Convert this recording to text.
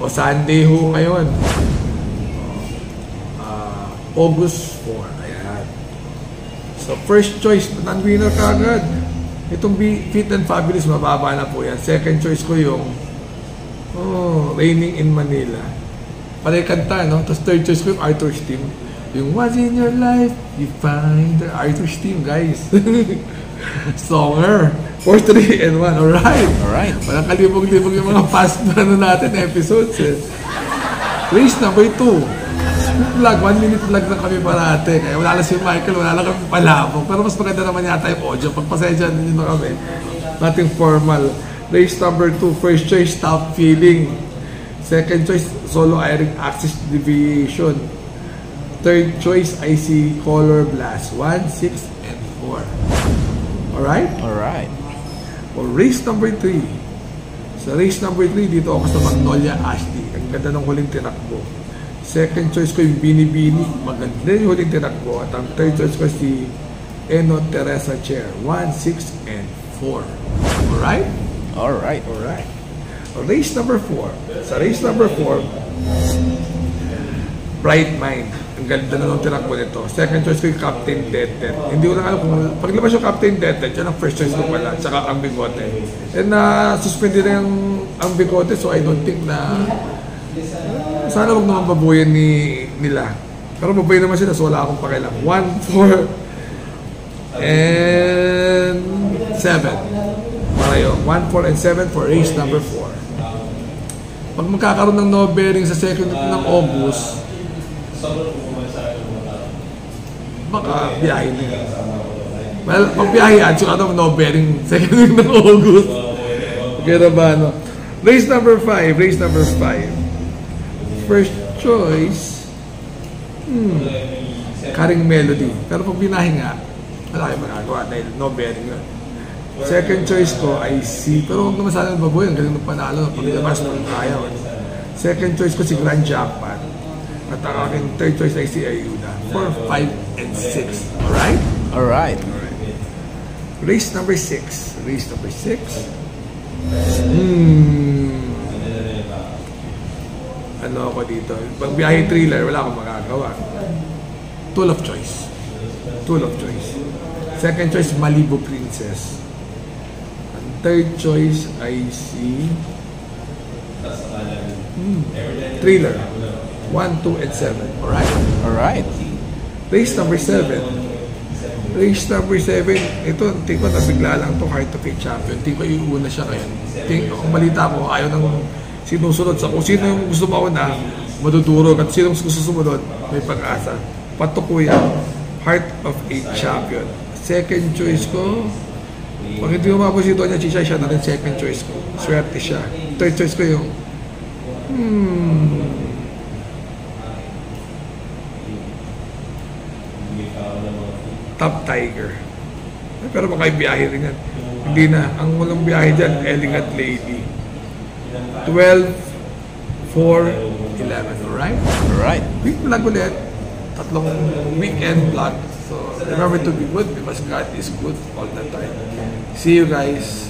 O Sunday ho ngayon. August 4. Ayan. So, first choice, non-winner ka agad. Itong Fit and Fabulous, mababa na po yan. Second choice ko yung Raining in Manila. Panay kanta, no? Tapos third choice ko yung Arthur's Theme. Yung What's in Your Life, You Find the Arthur's Theme, guys. Songer. 4, 3, and 1. Alright. Parang kalibog-libog yung mga past natin episodes. Race number 2. Vlog, 1 minute vlog na kami parate. Kaya wala na si Michael, wala na kami palabok. Pero mas maganda naman yata yung audio. Pagpasensya ninyo na kami. Nothing formal. Race number 2, first choice, Top Feeling. Second choice, Solo Airing Axis Deviation. Third choice, IC Color Blast. 1, 6, and 4. Alright? For race number 3. Sa race number 3, dito ako sa Magnolia Ashley. Ang ganda ng huling tinakbo. Second choice ko yung Bini-Bini. Maganda yung huling tinakbo. At ang third choice ko si Eno Teresa Chair. 1, 6, and 4. Alright. Race number 4. Sa race number 4, Bright Mind. Ang ganda na nung tinakbo nito. Second choice ko yung Captain Dead. Hindi ko na alam kung paglabas yung Captain Dead, yan ang first choice ko pala. Tsaka ang Bigote. And suspended na ang Bigote, so I don't think na sana wag naman babuyan nila. Pero babuyan naman sila, so wala akong pakialam. 1, 4, and 7. Parayo. 1, 4, and 7 for race number 4. Pag magkakaroon ng no bearing sa second week ng August, baka biyahe na yun. Well, pag biyahe yan, so no bearing second week ng August. Okay na ba, no? Race number 5. First choice, Caring Melody. Pero pag binahe nga, wala kayo magagawa dahil no bearing yun. Second choice ko ay si, pero huwag naman sana baboy, ang galing ng panalo, pag nilabas ng ayaw. Second choice ko si Grand Japan. At ang aking third choice ay si Ayuda. 4, 5, and 6. Alright? Race number 6. Ano ako dito? Pag biyahe thriller, wala akong magagawa. Tool of choice. Second choice, Malibu Princess. Third choice ay si Thriller. 1, 2, and 7. Alright. Race number 7. Ito, tingin ko nabigla lang ito, Heart of a Champion. Tingin ko iuuna siya ngayon. Ang balita ko, ayaw nang sinusunod sa kung sino yung gusto mauna, madudurog. At sino gusto sumunod, may pag-asa. Patok ko yan, Heart of a Champion. Second choice ko, pag hindi umabot si Doña Chicha, siya na rin second choice ko. Swerte siya. Third choice ko yung Top Tiger. Pero makaibiyahe rin yan. Hindi na. Ang walang biyahe dyan, Elegant Lady. 12, 4, 11. Alright? Week vlog ulit. Tatlong weekend vlog. So, remember to be good because God is good all the time. See you guys.